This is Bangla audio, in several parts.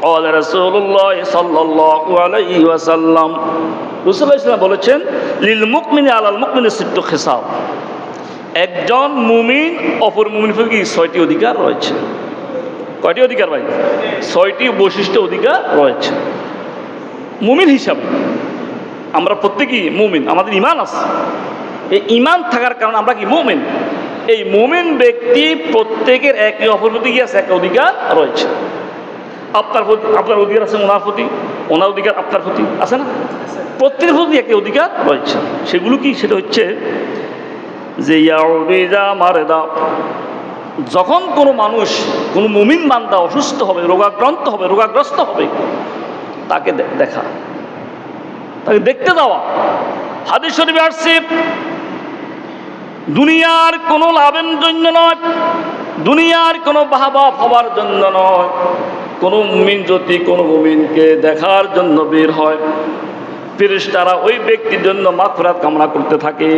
قال رسول الله صلى الله عليه وسلم রাসূলুল্লাহ সাল্লাল্লাহু আলাইহি ওয়াসাল্লাম বলেছেন লিল মুমিনি আলাল মুমিনি সিত্তু খিসাল, একজন মুমিন অপর মুমিনের প্রতি 6টি অধিকার রয়েছে। কয়টি অধিকার ভাই? 6টি বৈশিষ্ট্য অধিকার রয়েছে। মুমিন হিসাবে আমরা প্রত্যেকেই মুমিন, আমাদের ঈমান আছে। এই ঈমান থাকার কারণে আমরা কি মুমিন। এই মুমিন ব্যক্তি প্রত্যেকের একে অপরের প্রতি কি আছে? একটা অধিকার রয়েছে। আপনার প্রতি আপনার অধিকার আছে, ওনার প্রতি ওনার অধিকার আপনার প্রতি আছে না? প্রত্যেকের প্রতি একটি অধিকার রয়েছে। সেগুলো কি? সেটা হচ্ছে যে ইয়াউবিদা মারেদা, যখন কোনো মানুষ, কোনো মুমিন বান্দা অসুস্থ হবে, রোগাক্রান্ত হবে, রোগাগ্রস্ত হবে, তাকে দেখা, তাকে দেখতে যাওয়া। হাদিস শরীফে আসছে দুনিয়ার কোনো লাভের জন্য নয়, দুনিয়ার কোনো বাহবা পাওয়ার জন্য নয়, কোনো মুমিন যদি কোনো মুমিনকে দেখার জন্য বের হয়, ফেরেশতারা ওই ব্যক্তির জন্য মাগফিরাত কামনা করতে থাকে,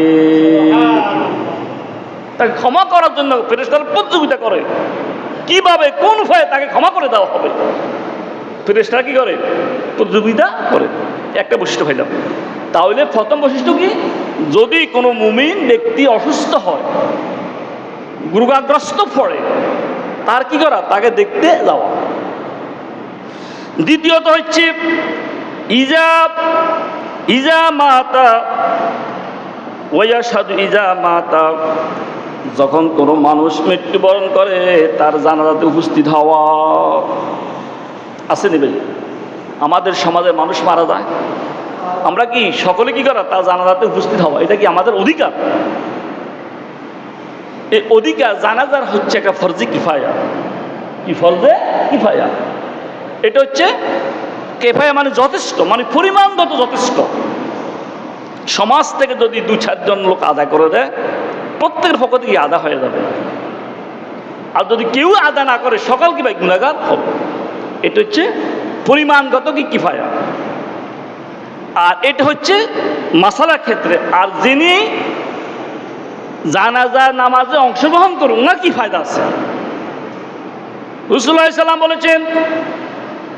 তাকে ক্ষমা করার জন্য ফেরেশতারা প্রতিযোগিতা করে কিভাবে কোন উপায়ে তাকে ক্ষমা করে দেওয়া হবে। ফেরেশতারা কি করে? প্রতিযোগিতা করে। একটা বৈশিষ্ট্য পাইলাম। তাহলে প্রথম বৈশিষ্ট্য কি? যদি কোনো মুমিন ব্যক্তি অসুস্থ হয়, রোগাগ্রস্ত পড়ে, তার কি করা? তাকে দেখতে যাওয়া। দ্বিতীয়ত হচ্ছে ইজা মাতা ওয়াশহাদু ইজা মাতা, যখন কোনো মানুষ মৃত্যুবরণ করে তার জানাজাতে উপস্থিত হওয়া। আছে নেবে আমাদের সমাজে মানুষ মারা যায়, আমরা কি সকলে কি করা? তার জানাজাতে উপস্থিত হওয়া। এটা কি আমাদের অধিকার? এই অধিকার জানাজার হচ্ছে একটা ফরজে কিফায়া। কি ফরজে কিফায়া? এটা হচ্ছে কিফায়া মানে যথেষ্ট, মানে পরিমাণগত যথেষ্ট। সমাজ থেকে যদি 2-4 জন লোক আদায় করে দেয়, প্রত্যেকের পক্ষ থেকে আদা হয়ে যাবে। আর যদি কেউ আদা না করে, সকল কি ভাই গুনাহগার হবে। এটা হচ্ছে পরিমাণগত কি কিফায়া। আর এটা হচ্ছে মাসালার ক্ষেত্রে। আর যিনি জানাজা নামাজে অংশগ্রহণ করুন না, কি ফায়দা আছে? রাসূলুল্লাহ সাল্লাল্লাহু আলাইহি ওয়াসাল্লাম বলেছেন,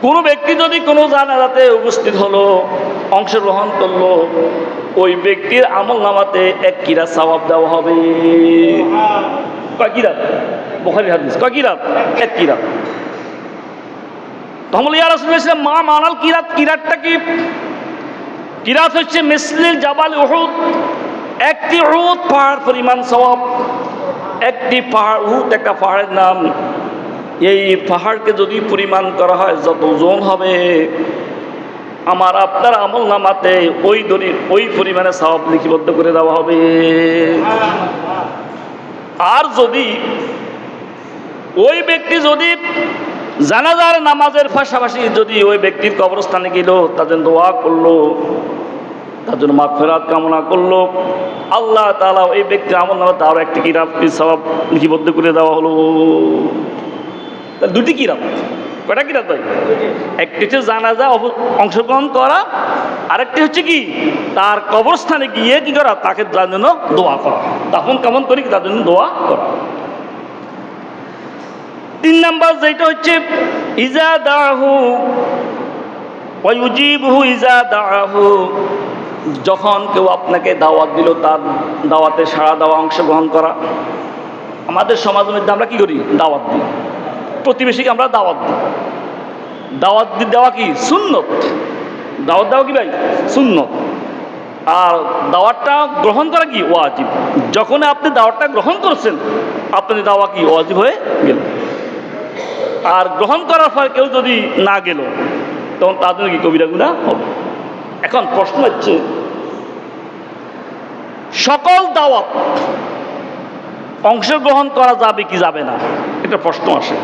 কোনো ব্যক্তি যদি কোনো জানাজাতে উপস্থিত হলো, অংশগ্রহণ করলো, ওই ব্যক্তির আমল নামাতে 1 কিরাত সওয়াব দেওয়া হবে। কয় কিরাত? বুখারীর হাদিস। কয় কিরাত? 1 কিরাত। তখন ইয়া রাসূলুল্লাহ মা মানাল কিরাত, কিরাতটা কি? কিরাত হচ্ছে মিসলিল জাবাল উহুদ, একটি উহুদ পাহাড় পরিমাণ সওয়াব। একটি পাহাড়, উহুদ একটা পাহাড়ের নাম। এই পাহাড়কে যদি পরিমাণ করা হয়, যত ওজন হবে, আমার আপনার আমল নামাতে ওই পরিমাণে সওয়াব লিপিবদ্ধ করে দেওয়া হবে। আর যদি ওই ব্যক্তি যদি জানাজার নামাজের পাশাপাশি যদি ওই ব্যক্তির কবরস্থানে গেল, তার জন্য দোয়া করলো, তার জন্য মাগফিরাত কামনা করলো, আল্লাহ তাআলা ওই ব্যক্তির আমল নামাতে আরো 1টি কিরাত সওয়াব লিপিবদ্ধ করে দেওয়া হলো। তাহলে 2টি কিরাত। কয়টা কিরাত ভাই? একটি হচ্ছে জানাজা অংশগ্রহণ করা, আরেকটি হচ্ছে কি? তার কবরস্থানে গিয়ে কি করা? তাকে তার জন্য দোয়া করা, দাফন কামন করে তার জন্য দোয়া করা। 3 নাম্বার যেটা হচ্ছে ইজা দাহু ওয়া ইউজিবুহু ইজা দাহু, যখন কেউ আপনাকে দাওয়াত দিল, তার দাওয়াতে সাড়া দেওয়া, অংশগ্রহণ করা। আমাদের সমাজের মধ্যে আমরা কি করি? দাওয়াত দিই। প্রতিবেশীকে আমরা দাওয়াত দিই। দাওয়াত দেওয়া কি? সুন্নত। দাওয়াত দেওয়া কি ভাই? সুন্নত। আর দাওয়াতটা গ্রহণ করা কি? ওয়াজিব। যখন আপনি দাওয়াতটা গ্রহণ করছেন, আপনার দাওয়া কি? ওয়াজিব হয়ে গেল। আর গ্রহণ করার পর কেউ যদি না গেল, তখন তার জন্য কি কবিরা গুনাহ হবে। এখন প্রশ্ন হচ্ছে, সকল দাওয়াত অংশগ্রহণ করা যাবে কি যাবে না? এটা প্রশ্ন আসে।